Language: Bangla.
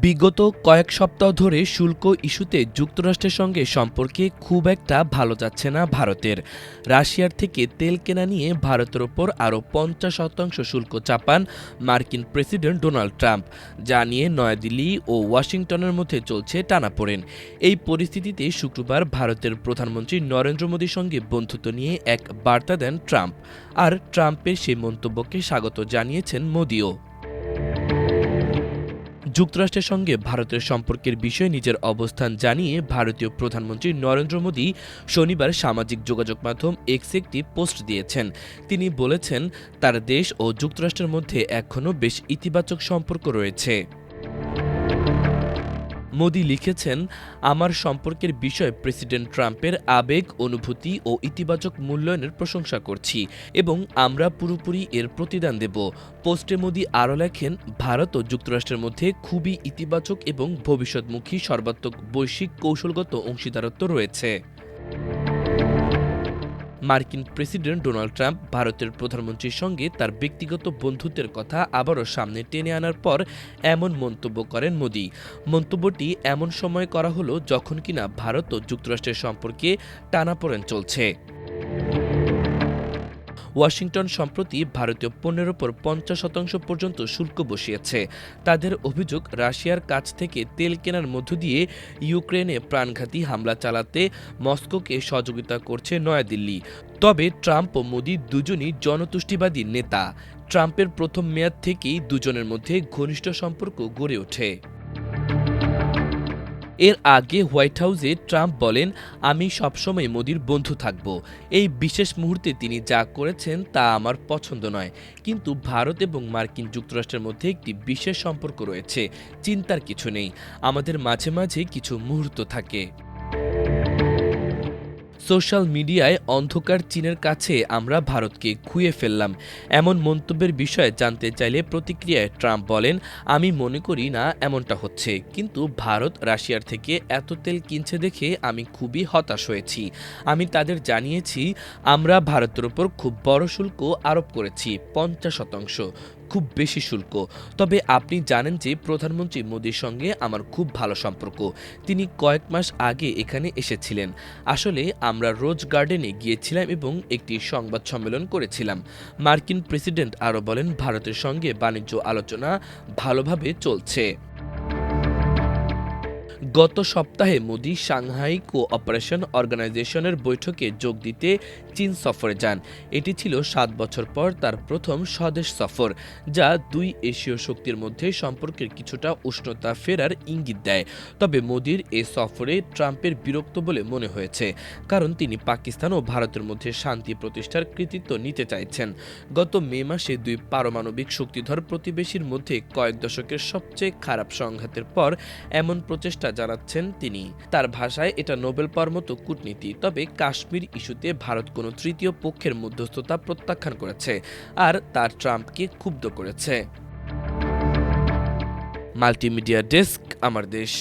বিগত কয়েক সপ্তাহ ধরে শুল্ক ইস্যুতে যুক্তরাষ্ট্রের সঙ্গে সম্পর্কে খুব একটা ভালো যাচ্ছে না ভারতের। রাশিয়ার থেকে তেল কেনা নিয়ে ভারতের ওপর আরও ৫০% শুল্ক চাপান মার্কিন প্রেসিডেন্ট ডোনাল্ড ট্রাম্প, যা নিয়ে নয়াদিল্লি ও ওয়াশিংটনের মধ্যে চলছে টানাপোড়েন। এই পরিস্থিতিতে শুক্রবার ভারতের প্রধানমন্ত্রী নরেন্দ্র মোদীর সঙ্গে বন্ধুত্ব নিয়ে এক বার্তা দেন ট্রাম্প, আর ট্রাম্পের সেই মন্তব্যকে স্বাগত জানিয়েছেন মোদিও। যুক্তরাষ্ট্রের সঙ্গে ভারতের সম্পর্কের বিষয়ে নিজের অবস্থান জানিয়ে ভারতীয় প্রধানমন্ত্রী নরেন্দ্র মোদী শনিবার সামাজিক যোগাযোগ মাধ্যম এক্সে একটি পোস্ট দিয়েছেন। তিনি বলেছেন, তার দেশ ও যুক্তরাষ্ট্রের মধ্যে এখনও বেশ ইতিবাচক সম্পর্ক রয়েছে। মোদি লিখেছেন, আমার সম্পর্কের বিষয়ে প্রেসিডেন্ট ট্রাম্পের আবেগ, অনুভূতি ও ইতিবাচক মূল্যায়নের প্রশংসা করছি এবং আমরা পুরোপুরি এর প্রতিদান দেব। পোস্টে মোদি আরও লেখেন, ভারত ও যুক্তরাষ্ট্রের মধ্যে খুবই ইতিবাচক এবং ভবিষ্যৎমুখী সর্বাত্মক বৈশ্বিক কৌশলগত অংশীদারত্ব রয়েছে। মার্কিন প্রেসিডেন্ট ডোনাল্ড ট্রাম্প ভারতের প্রধানমন্ত্রীর সঙ্গে তার ব্যক্তিগত বন্ধুত্বের কথা আবারও সামনে টেনে আনার পর এমন মন্তব্য করেন মোদি। মন্তব্যটি এমন সময় করা হলো যখন কিনা ভারত ও যুক্তরাষ্ট্রের সম্পর্কে টানাপোড়েন চলছে। ওয়াশিংটন সম্প্রতি ভারতীয় পণ্যের ওপর ৫০% পর্যন্ত শুল্ক বসিয়েছে। তাদের অভিযোগ, রাশিয়ার কাছ থেকে তেল কেনার মধ্য দিয়ে ইউক্রেনে প্রাণঘাতী হামলা চালাতে মস্কোকে সহযোগিতা করছে নয়াদিল্লি। তবে ট্রাম্প ও মোদি দুজনই জনতুষ্টিবাদী নেতা। ট্রাম্পের প্রথম মেয়াদ থেকেই দুজনের মধ্যে ঘনিষ্ঠ সম্পর্ক গড়ে ওঠে। এর আগে হোয়াইট হাউসে ট্রাম্প বলেন, আমি সবসময় মোদির বন্ধু থাকব। এই বিশেষ মুহূর্তে তিনি যা করেছেন তা আমার পছন্দ নয়, কিন্তু ভারত এবং মার্কিন যুক্তরাষ্ট্রের মধ্যে একটি বিশেষ সম্পর্ক রয়েছে, চিন্তার কিছু নেই। আমাদের মাঝে মাঝে কিছু মুহূর্ত থাকে। সোশ্যাল মিডিয়ায় অন্ধকার চীনের কাছে আমরা ভারতকে খুইয়ে ফেললাম, এমন মন্তব্যের বিষয়ে জানতে চাইলে প্রতিক্রিয়ায় ট্রাম্প বলেন, আমি মনে করি না এমনটা হচ্ছে, কিন্তু ভারত রাশিয়ার থেকে এত তেল কিনছে দেখে আমি খুবই হতাশ হয়েছি। আমি তাদের জানিয়েছি আমরা ভারতের উপর খুব বড় শুল্ক আরোপ করেছি, ৫০%, খুব বেশি শুল্ক। তবে আপনি জানেন যে প্রধানমন্ত্রী মোদির সঙ্গে আমার খুব ভালো সম্পর্ক। তিনি কয়েক মাস আগে এখানে এসেছিলেন। আসলে আমরা রোজ গার্ডেনে গিয়েছিলাম এবং একটি সংবাদ সম্মেলন করেছিলাম। মার্কিন প্রেসিডেন্ট আরও বলেন, ভারতের সঙ্গে বাণিজ্য আলোচনা ভালোভাবে চলছে। গত সপ্তাহে মোদি সাংহাই কোঅপারেশন অর্গানাইজেশনের বৈঠকে যোগ দিতে চীন সফরে যান। এটি ছিল ৭ বছর পর তার প্রথম স্বদেশ সফর, যা দুই এশীয় শক্তির মধ্যে সম্পর্কের কিছুটা উষ্ণতা ফেরার ইঙ্গিত দেয়। তবে মোদির এ সফরে ট্রাম্পের বিরক্ত বলে মনে হয়েছে, কারণ তিনি পাকিস্তান ও ভারতের মধ্যে শান্তি প্রতিষ্ঠার কৃতিত্ব নিতে চাইছেন। গত মে মাসে দুই পারমাণবিক শক্তিধর প্রতিবেশীর মধ্যে কয়েক দশকের সবচেয়ে খারাপ সংঘাতের পর এমন প্রচেষ্টা জানাচ্ছেন তিনি। তার ভাষায় এটা নোবেল পাওয়ার মতো কূটনীতি। তবে কাশ্মীর ইস্যুতে ভারত কোনো তৃতীয় পক্ষের মধ্যস্থতা প্রত্যাখ্যান করেছে, আর তার ট্রাম্পকে ক্ষুব্ধ করেছে। মাল্টিমিডিয়া ডেস্ক, আমার দেশ।